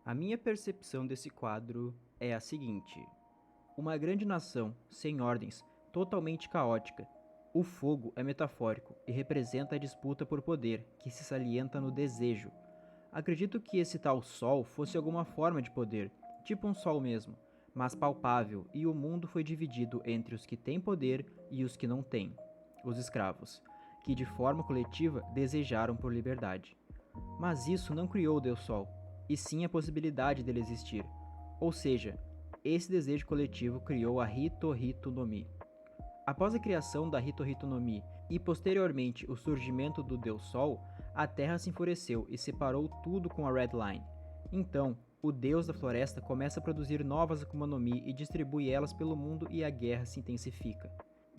A minha percepção desse quadro é a seguinte: uma grande nação, sem ordens, totalmente caótica. O fogo é metafórico e representa a disputa por poder, que se salienta no desejo. Acredito que esse tal sol fosse alguma forma de poder, tipo um sol mesmo, mas palpável, e o mundo foi dividido entre os que têm poder e os que não têm, os escravos, que de forma coletiva desejaram por liberdade. Mas isso não criou o Deus Sol, e sim a possibilidade dele existir. Ou seja, esse desejo coletivo criou a Hito Hito no Mi. Após a criação da Hito Hito no Mi e posteriormente o surgimento do Deus Sol, a Terra se enfureceu e separou tudo com a Red Line. Então, o Deus da Floresta começa a produzir novas Akuma no Mi e distribui elas pelo mundo e a guerra se intensifica.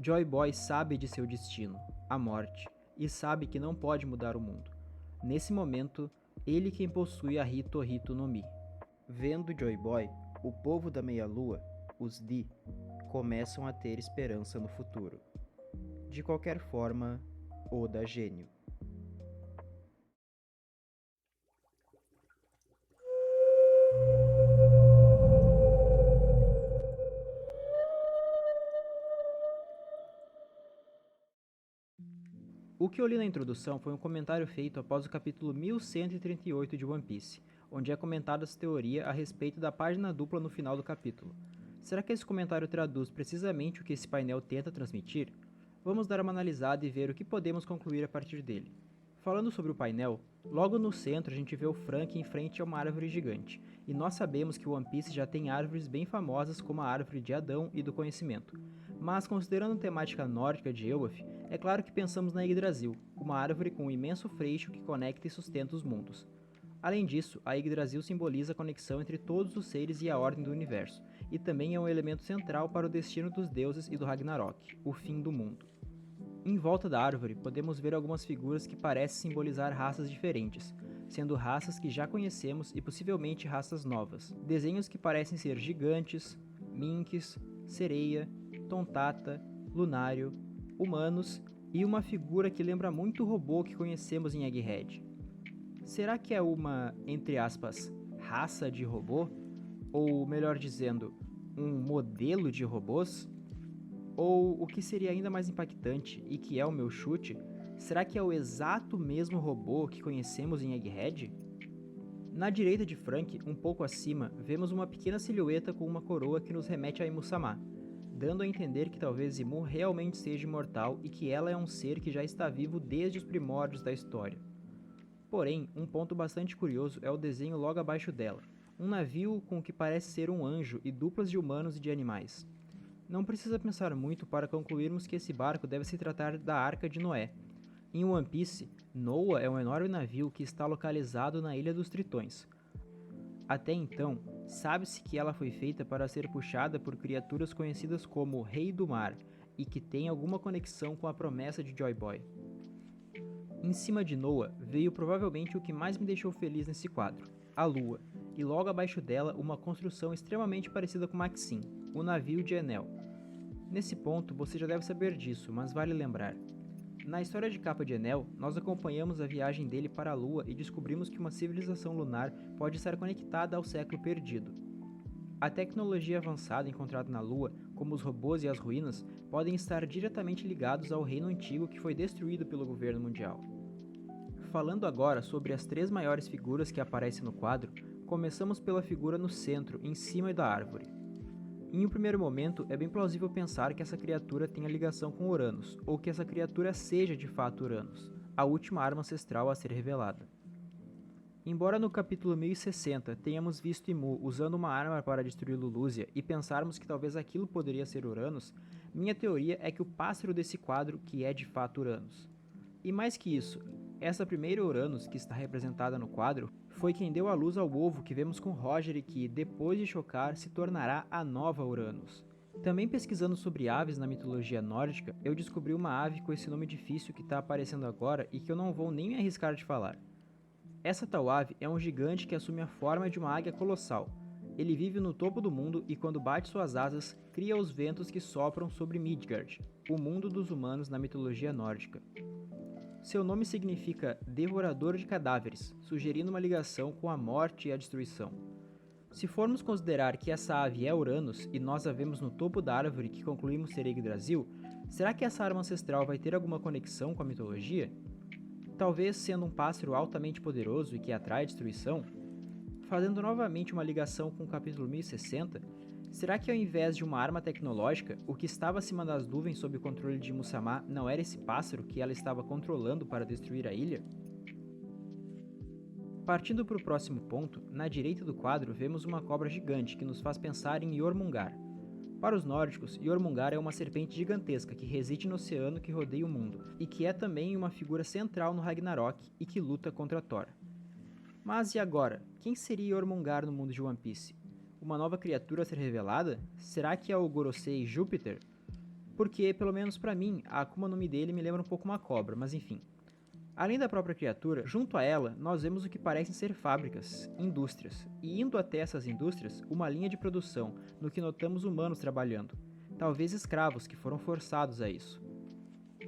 Joy Boy sabe de seu destino, a morte, e sabe que não pode mudar o mundo. Nesse momento, ele quem possui a Hito Hito no Mi. Vendo Joy Boy, o povo da Meia-Lua, os Di, começam a ter esperança no futuro. De qualquer forma, Oda gênio. O que eu li na introdução foi um comentário feito após o capítulo 1138 de One Piece, onde é comentada essa teoria a respeito da página dupla no final do capítulo. Será que esse comentário traduz precisamente o que esse painel tenta transmitir? Vamos dar uma analisada e ver o que podemos concluir a partir dele. Falando sobre o painel, logo no centro a gente vê o Frank em frente a uma árvore gigante, e nós sabemos que o One Piece já tem árvores bem famosas como a árvore de Adão e do conhecimento. Mas considerando a temática nórdica de Beowulf, é claro que pensamos na Yggdrasil, uma árvore com um imenso freixo que conecta e sustenta os mundos. Além disso, a Yggdrasil simboliza a conexão entre todos os seres e a ordem do universo, e também é um elemento central para o destino dos deuses e do Ragnarok, o fim do mundo. Em volta da árvore, podemos ver algumas figuras que parecem simbolizar raças diferentes, sendo raças que já conhecemos e possivelmente raças novas. Desenhos que parecem ser gigantes, minks, sereia, tontata, lunário, humanos e uma figura que lembra muito o robô que conhecemos em Egghead. Será que é uma, entre aspas, raça de robô? Ou, melhor dizendo, um modelo de robôs? Ou, o que seria ainda mais impactante, e que é o meu chute, será que é o exato mesmo robô que conhecemos em Egghead? Na direita de Frank, um pouco acima, vemos uma pequena silhueta com uma coroa que nos remete a Imu-sama, dando a entender que talvez Imu realmente seja imortal e que ela é um ser que já está vivo desde os primórdios da história. Porém, um ponto bastante curioso é o desenho logo abaixo dela, um navio com o que parece ser um anjo e duplas de humanos e de animais. Não precisa pensar muito para concluirmos que esse barco deve se tratar da Arca de Noé. Em One Piece, Noah é um enorme navio que está localizado na Ilha dos Tritões. Até então, sabe-se que ela foi feita para ser puxada por criaturas conhecidas como Rei do Mar e que tem alguma conexão com a promessa de Joy Boy. Em cima de Noah veio provavelmente o que mais me deixou feliz nesse quadro, a Lua, e logo abaixo dela uma construção extremamente parecida com Maxim, o navio de Enel. Nesse ponto você já deve saber disso, mas vale lembrar. Na história de Capa de Enel, nós acompanhamos a viagem dele para a Lua e descobrimos que uma civilização lunar pode estar conectada ao século perdido. A tecnologia avançada encontrada na Lua, como os robôs e as ruínas, podem estar diretamente ligados ao reino antigo que foi destruído pelo governo mundial. Falando agora sobre as três maiores figuras que aparecem no quadro, começamos pela figura no centro, em cima da árvore. Em um primeiro momento, é bem plausível pensar que essa criatura tenha ligação com Uranus, ou que essa criatura seja de fato Uranus, a última arma ancestral a ser revelada. Embora no capítulo 1060 tenhamos visto Imu usando uma arma para destruir Lulúzia e pensarmos que talvez aquilo poderia ser Uranus, minha teoria é que o pássaro desse quadro que é de fato Uranus. E mais que isso, essa primeira Uranus que está representada no quadro foi quem deu à luz ao ovo que vemos com Roger e que, depois de chocar, se tornará a nova Uranus. Também pesquisando sobre aves na mitologia nórdica, eu descobri uma ave com esse nome difícil que está aparecendo agora e que eu não vou nem me arriscar de falar. Essa tal ave é um gigante que assume a forma de uma águia colossal. Ele vive no topo do mundo e quando bate suas asas, cria os ventos que sopram sobre Midgard, o mundo dos humanos na mitologia nórdica. Seu nome significa devorador de cadáveres, sugerindo uma ligação com a morte e a destruição. Se formos considerar que essa ave é Uranus e nós a vemos no topo da árvore que concluímos ser Yggdrasil, será que essa arma ancestral vai ter alguma conexão com a mitologia? Talvez sendo um pássaro altamente poderoso e que atrai destruição? Fazendo novamente uma ligação com o capítulo 1060, será que ao invés de uma arma tecnológica, o que estava acima das nuvens sob o controle de Musamá não era esse pássaro que ela estava controlando para destruir a ilha? Partindo para o próximo ponto, na direita do quadro vemos uma cobra gigante que nos faz pensar em Jormungandr. Para os nórdicos, Jormungandr é uma serpente gigantesca que reside no oceano que rodeia o mundo, e que é também uma figura central no Ragnarok e que luta contra Thor. Mas e agora? Quem seria Jormungandr no mundo de One Piece? Uma nova criatura a ser revelada? Será que é o Gorosei Júpiter? Porque, pelo menos para mim, a Akuma no Mi dele me lembra um pouco uma cobra, mas enfim. Além da própria criatura, junto a ela, nós vemos o que parecem ser fábricas, indústrias, e indo até essas indústrias, uma linha de produção, no que notamos humanos trabalhando, talvez escravos que foram forçados a isso.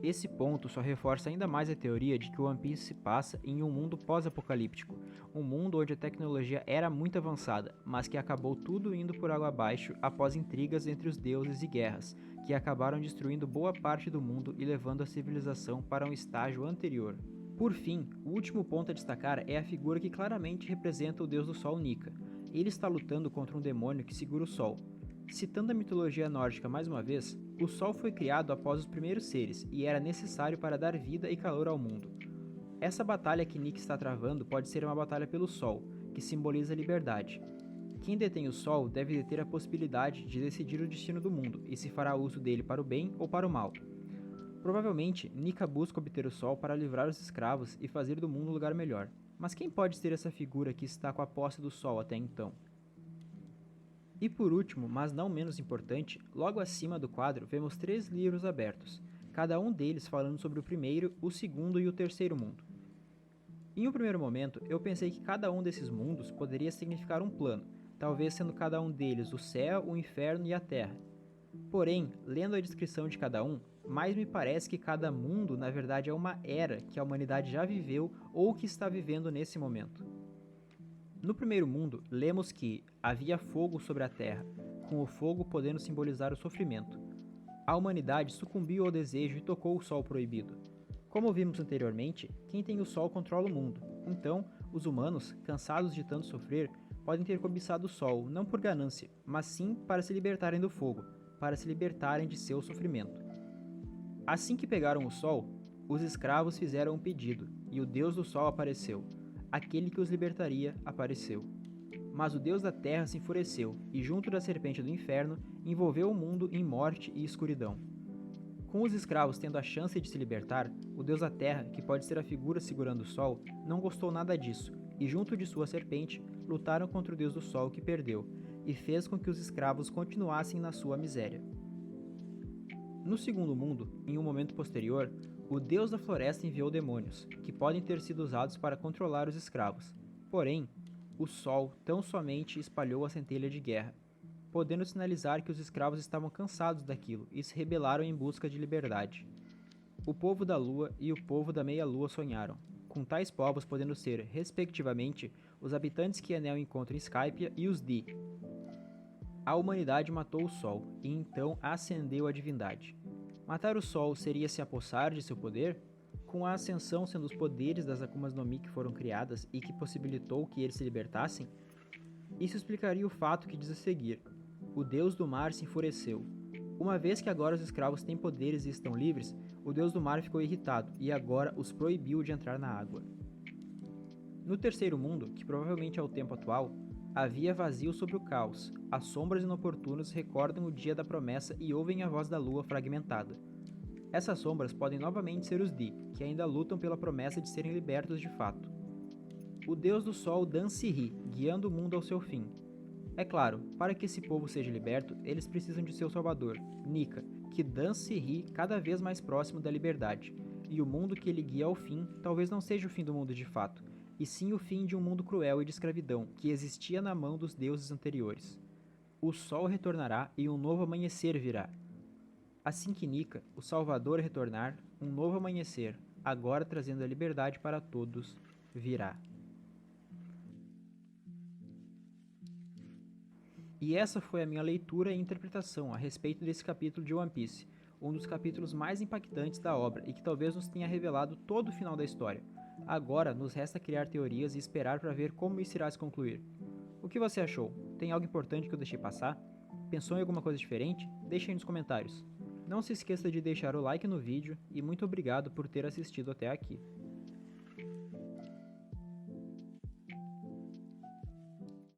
Esse ponto só reforça ainda mais a teoria de que o One Piece se passa em um mundo pós-apocalíptico, um mundo onde a tecnologia era muito avançada, mas que acabou tudo indo por água abaixo após intrigas entre os deuses e guerras, que acabaram destruindo boa parte do mundo e levando a civilização para um estágio anterior. Por fim, o último ponto a destacar é a figura que claramente representa o deus do sol Nika. Ele está lutando contra um demônio que segura o sol. Citando a mitologia nórdica mais uma vez, o sol foi criado após os primeiros seres e era necessário para dar vida e calor ao mundo. Essa batalha que Nika está travando pode ser uma batalha pelo sol, que simboliza a liberdade. Quem detém o sol deve deter a possibilidade de decidir o destino do mundo e se fará uso dele para o bem ou para o mal. Provavelmente, Nika busca obter o sol para livrar os escravos e fazer do mundo um lugar melhor. Mas quem pode ser essa figura que está com a posse do sol até então? E por último, mas não menos importante, logo acima do quadro vemos 3 livros abertos, cada um deles falando sobre o primeiro, o segundo e o terceiro mundo. Em um primeiro momento, eu pensei que cada um desses mundos poderia significar um plano, talvez sendo cada um deles o céu, o inferno e a terra. Porém, lendo a descrição de cada um, mais me parece que cada mundo, na verdade, é uma era que a humanidade já viveu ou que está vivendo nesse momento. No primeiro mundo, lemos que havia fogo sobre a terra, com o fogo podendo simbolizar o sofrimento. A humanidade sucumbiu ao desejo e tocou o sol proibido. Como vimos anteriormente, quem tem o sol controla o mundo. Então, os humanos, cansados de tanto sofrer, podem ter cobiçado o sol, não por ganância, mas sim para se libertarem do fogo, para se libertarem de seu sofrimento. Assim que pegaram o sol, os escravos fizeram um pedido, e o deus do sol apareceu. Aquele que os libertaria apareceu. Mas o deus da terra se enfureceu, e junto da serpente do inferno, envolveu o mundo em morte e escuridão. Com os escravos tendo a chance de se libertar, o deus da terra, que pode ser a figura segurando o sol, não gostou nada disso, e junto de sua serpente, lutaram contra o deus do sol que perdeu, e fez com que os escravos continuassem na sua miséria. No segundo mundo, em um momento posterior, o deus da floresta enviou demônios, que podem ter sido usados para controlar os escravos. Porém, o sol tão somente espalhou a centelha de guerra, podendo sinalizar que os escravos estavam cansados daquilo e se rebelaram em busca de liberdade. O povo da lua e o povo da meia-lua sonharam, com tais povos podendo ser, respectivamente, os habitantes que Enel encontra em Skypiea e os Di. A humanidade matou o sol, e então ascendeu a divindade. Matar o sol seria se apossar de seu poder? Com a ascensão sendo os poderes das Akumas no Mi que foram criadas e que possibilitou que eles se libertassem? Isso explicaria o fato que diz a seguir. O deus do mar se enfureceu. Uma vez que agora os escravos têm poderes e estão livres, o deus do mar ficou irritado e agora os proibiu de entrar na água. No terceiro mundo, que provavelmente é o tempo atual, havia vazio sobre o caos. As sombras inoportunas recordam o dia da promessa e ouvem a voz da lua fragmentada. Essas sombras podem novamente ser os Di, que ainda lutam pela promessa de serem libertos de fato. O deus do sol Dan-se-ri, guiando o mundo ao seu fim. É claro, para que esse povo seja liberto, eles precisam de seu salvador, Nika, que Dan-se-ri cada vez mais próximo da liberdade, e o mundo que ele guia ao fim talvez não seja o fim do mundo de fato, e sim o fim de um mundo cruel e de escravidão que existia na mão dos deuses anteriores. O sol retornará e um novo amanhecer virá. Assim que Nika, o Salvador, retornar, um novo amanhecer, agora trazendo a liberdade para todos, virá. E essa foi a minha leitura e interpretação a respeito desse capítulo de One Piece, um dos capítulos mais impactantes da obra e que talvez nos tenha revelado todo o final da história. Agora nos resta criar teorias e esperar para ver como isso irá se concluir. O que você achou? Tem algo importante que eu deixei passar? Pensou em alguma coisa diferente? Deixe aí nos comentários. Não se esqueça de deixar o like no vídeo e muito obrigado por ter assistido até aqui.